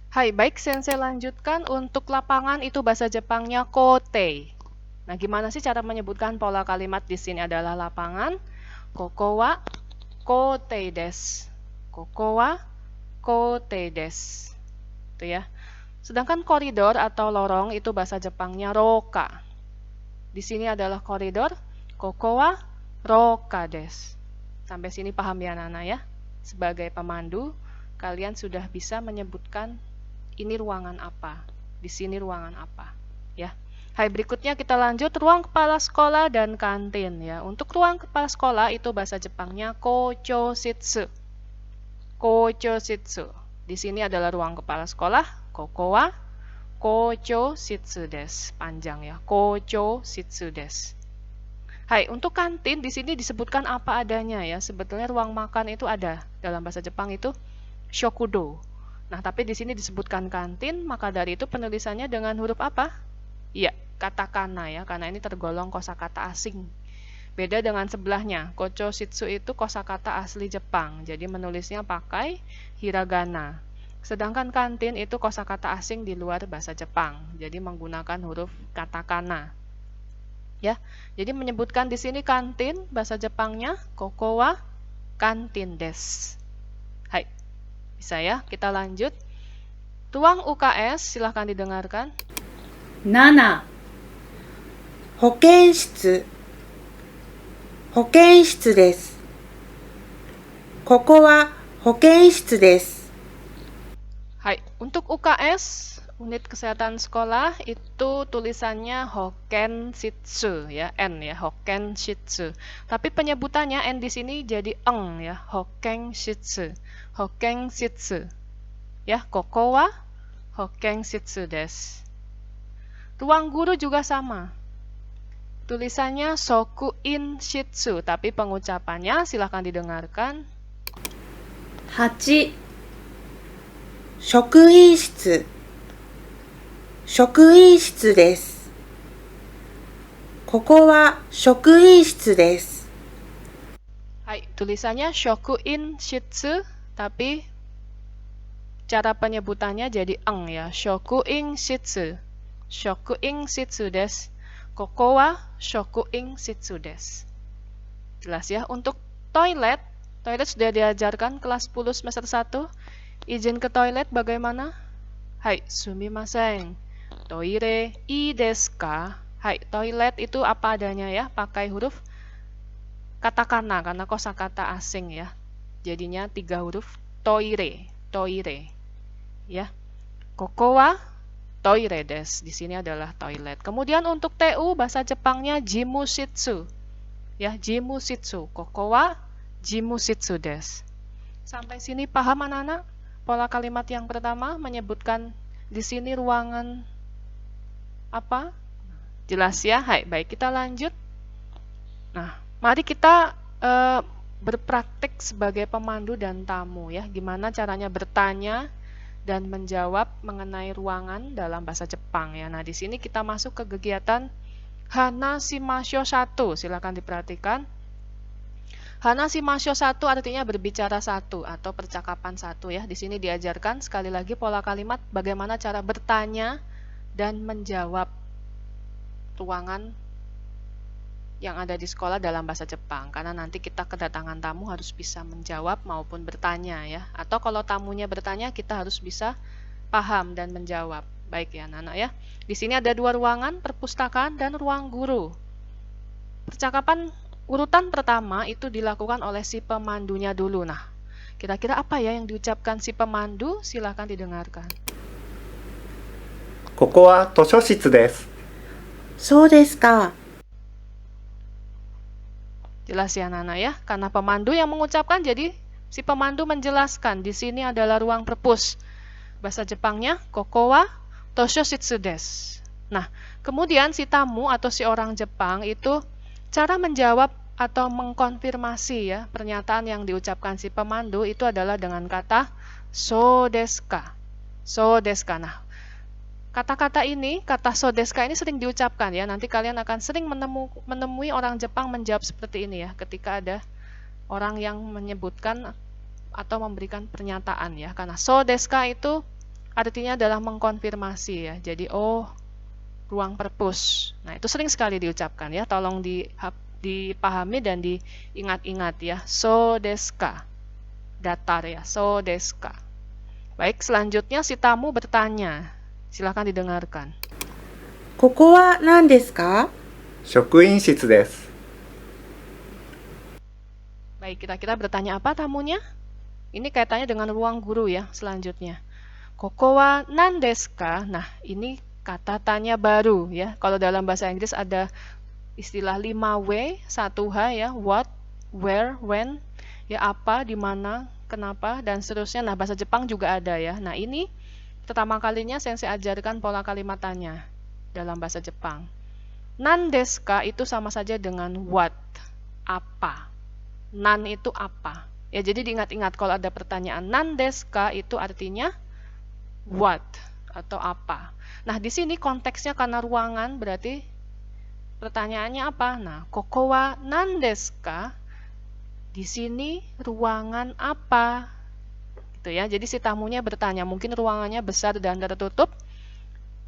Hai, baik, Sensei lanjutkan. Untuk lapangan itu bahasa Jepangnya kote. Nah, gimana sih cara menyebutkan pola kalimat di sini adalah lapangan? Koko wa kote desu. Koko wa kote desu. Itu ya. Sedangkan koridor atau lorong itu bahasa Jepangnya roka. Di sini adalah koridor. Koko wa roka desu. Sampai sini paham ya, Nana ya? Sebagai pemandu, kalian sudah bisa menyebutkan ini ruangan apa, di sini ruangan apa, ya. Hai, berikutnya kita lanjut ruang kepala sekolah dan kantin ya. Untuk ruang kepala sekolah itu bahasa Jepangnya kochositsu. Kochositsu. Di sini adalah ruang kepala sekolah. Koko wa kochositsu desu. Panjang ya. Kochositsu desu. Hai, untuk kantin di sini disebutkan apa adanya ya. Sebetulnya ruang makan itu ada dalam bahasa Jepang itu shokudo. Nah, tapi di sini disebutkan kantin, maka dari itu penulisannya dengan huruf apa? Iya, katakana ya, karena ini tergolong kosakata asing. Beda dengan sebelahnya, kochoshitsu itu kosakata asli Jepang, jadi menulisnya pakai hiragana. Sedangkan kantin itu kosakata asing di luar bahasa Jepang, jadi menggunakan huruf katakana. Ya, jadi menyebutkan di sini kantin, bahasa Jepangnya koko wa kantin desu. Hai. Bisa ya, kita lanjut. Ruang UKS, silahkan didengarkan. 7. 保健室保健室です。ここは保健室です。 Hai, untuk UKS, unit kesehatan sekolah, itu tulisannya Hoken Shitsu ya, N ya, Hoken Shitsu. Tapi penyebutannya N di sini jadi eng ya, Hoken Shitsu. Hoken Shitsu. Ya, koko wa Hoken Shitsu desu. Ruang guru juga sama. Tulisannya Sokuin Shitsu, tapi pengucapannya silahkan didengarkan. 8. 職員室職員室です。ここは職員室です。 Hai, tulisannya Shokuin Shitsu, tapi cara penyebutannya jadi eng ya, Shokuin Shitsu. Shokuin Shitsu desu. Koko wa Shokuin Shitsu desu. Jelas ya. Untuk toilet, toilet sudah diajarkan kelas 10 semester 1. Izin ke toilet bagaimana? Hai, sumimasen. Toire ii desu ka? Hai, toilet itu apa adanya ya, pakai huruf katakana karena kosakata asing ya. Jadinya 3 huruf toire, toire. Ya. Koko wa toire desu. Di sini adalah toilet. Kemudian untuk TU bahasa Jepangnya jimushitsu. Ya, jimushitsu. Koko wa jimushitsu desu. Sampai sini paham anak-anak? Pola kalimat yang pertama menyebutkan di sini ruangan apa? Jelas ya? Hai, baik kita lanjut. Nah, mari kita berpraktik sebagai pemandu dan tamu ya. Gimana caranya bertanya dan menjawab mengenai ruangan dalam bahasa Jepang ya. Nah, di sini kita masuk ke kegiatan Hana Shimasho 1. Silakan diperhatikan. Hana Shimasho 1 artinya berbicara satu atau percakapan satu ya. Di sini diajarkan sekali lagi pola kalimat bagaimana cara bertanya dan menjawab ruangan yang ada di sekolah dalam bahasa Jepang. Karena nanti kita kedatangan tamu harus bisa menjawab maupun bertanya ya. Atau kalau tamunya bertanya kita harus bisa paham dan menjawab. Baik ya anak-anak ya. Di sini ada 2 ruangan, perpustakaan dan ruang guru. Percakapan urutan pertama itu dilakukan oleh si pemandunya dulu. Nah, kira-kira apa ya yang diucapkan si pemandu? Silahkan didengarkan. ここは図書室です。そうですか。 Jelas ya Nana ya, karena pemandu yang mengucapkan jadi si pemandu menjelaskan di sini adalah ruang perpus. Bahasa Jepangnya koko wa toshoshitsu desu. Nah, kemudian si tamu atau si orang Jepang itu cara menjawab atau mengkonfirmasi ya pernyataan yang diucapkan si pemandu itu adalah dengan kata so desu ka. So desu ka. Nah, kata-kata ini, kata so desu ka ini sering diucapkan ya. Nanti kalian akan sering menemui orang Jepang menjawab seperti ini ya ketika ada orang yang menyebutkan atau memberikan pernyataan ya. Karena so desu ka itu artinya adalah mengkonfirmasi ya. Jadi, oh, ruang perpus. Nah, itu sering sekali diucapkan ya. Tolong dipahami dan diingat-ingat ya. So desu ka. Datar ya. So desu ka. Baik, selanjutnya si tamu bertanya. Silakan didengarkan. ここは何ですか？職員室です。 Baik, kira-kira bertanya apa tamunya? Ini kaitannya dengan ruang guru ya, selanjutnya. Koko wa nan desu ka? Nah, ini kata tanya baru ya. Kalau dalam bahasa Inggris ada istilah 5W, 1H ya, what, where, when, ya apa, di mana, kenapa, dan seterusnya. Nah, bahasa Jepang juga ada ya. Nah, ini pertama kalinya Sensei ajarkan pola kalimat tanya dalam bahasa Jepang. Nan desu ka itu sama saja dengan what, apa. Nan itu apa. Ya, jadi diingat-ingat kalau ada pertanyaan nan desu ka itu artinya what atau apa. Nah, di sini konteksnya karena ruangan berarti pertanyaannya apa? Nah, koko wa nan desu ka? Di sini ruangan apa? Gitu ya. Jadi si tamunya bertanya, mungkin ruangannya besar dan tertutup.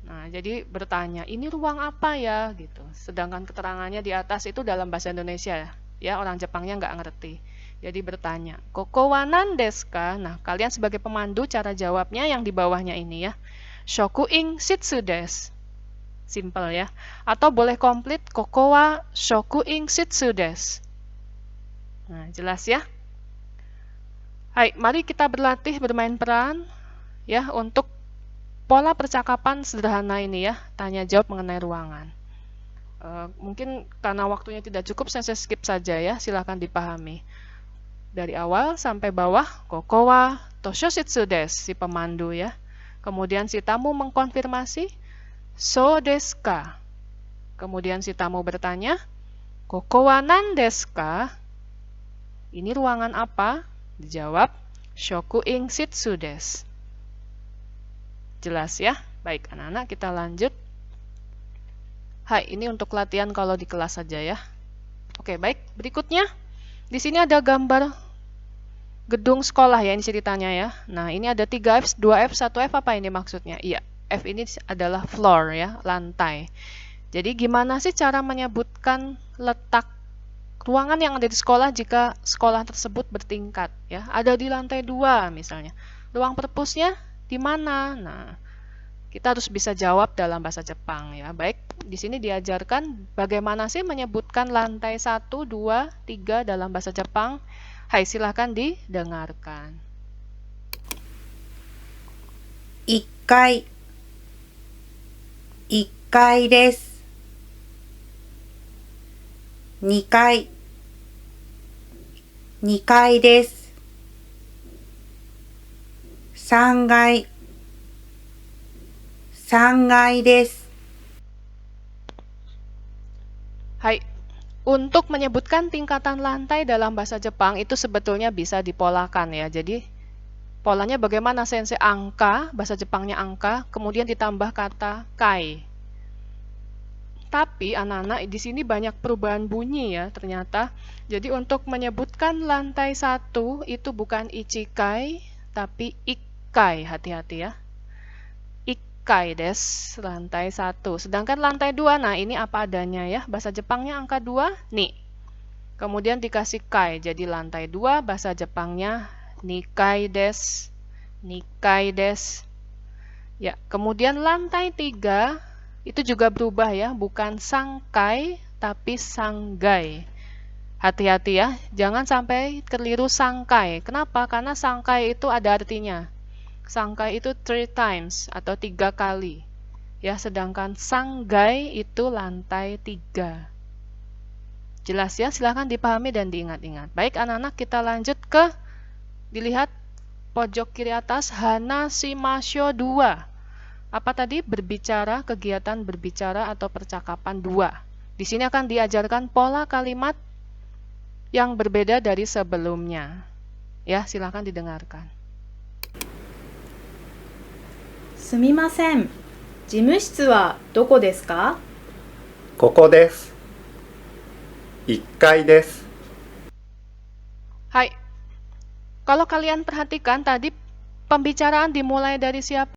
Nah, jadi bertanya, ini ruang apa ya? Gitu. Sedangkan keterangannya di atas itu dalam bahasa Indonesia ya, orang Jepangnya nggak ngerti. Jadi bertanya, koko wa nan desu ka? Nah, kalian sebagai pemandu cara jawabnya yang di bawahnya ini ya. Shoku in shitsu desu. Simple ya. Atau boleh komplit, koko wa shoku in shitsu desu. Nah, jelas ya. Hai, mari kita berlatih bermain peran ya untuk pola percakapan sederhana ini ya, tanya jawab mengenai ruangan. Mungkin karena waktunya tidak cukup, saya skip saja ya, silakan dipahami. Dari awal sampai bawah, koko wa toshoshitsu desu, si pemandu ya. Kemudian si tamu mengkonfirmasi, so desu ka. Kemudian si tamu bertanya, koko wa nan desu ka? Ini ruangan apa? Dijawab, shoku in shitsu desu. Jelas ya? Baik anak-anak, kita lanjut. Hai, ini untuk latihan kalau di kelas saja ya. Oke, baik. Berikutnya, di sini ada gambar gedung sekolah ya, ini ceritanya ya. Nah, ini ada 3F, 2F, 1F, apa ini maksudnya? Iya, F ini adalah floor ya, lantai. Jadi gimana sih cara menyebutkan letak ruangan yang ada di sekolah jika sekolah tersebut bertingkat ya? Ada di lantai 2 misalnya. Ruang perpusnya di mana? Nah, kita harus bisa jawab dalam bahasa Jepang ya. Baik, di sini diajarkan bagaimana sih menyebutkan lantai 1, 2, 3 dalam bahasa Jepang. Hai, silahkan didengarkan. 1階、1階です。2階、2階です。3階、3階です。Hai, untuk menyebutkan tingkatan lantai dalam bahasa Jepang itu sebetulnya bisa dipolakan ya. Jadi polanya bagaimana Sensei? Angka, bahasa Jepangnya angka, kemudian ditambah kata kai. Tapi anak-anak di sini banyak perubahan bunyi ya ternyata. Jadi untuk menyebutkan lantai 1 itu bukan ichikai tapi ikkai, hati-hati ya. Ikkai desu, lantai 1. Sedangkan lantai 2, nah ini apa adanya ya. Bahasa Jepangnya angka 2, ni. Kemudian dikasih kai, jadi lantai 2 bahasa Jepangnya nikai desu. Nikai desu. Ya, kemudian lantai 3 itu juga berubah ya, bukan sangkai tapi sanggai. Hati-hati ya, jangan sampai keliru sangkai. Kenapa? Karena sangkai itu ada artinya. Sangkai itu 3 times atau 3 kali. Ya, sedangkan sanggai itu lantai 3. Jelas ya, silahkan dipahami dan diingat-ingat. Baik anak-anak, kita lanjut ke dilihat pojok kiri atas hana shimasho 2. Apa tadi? Berbicara, kegiatan berbicara atau percakapan 2. Di sini akan diajarkan pola kalimat yang berbeda dari sebelumnya. Ya, silakan didengarkan. すみません。事務室はどこですか？ここです。1階です。 Hai, kalau kalian perhatikan tadi pembicaraan dimulai dari siapa?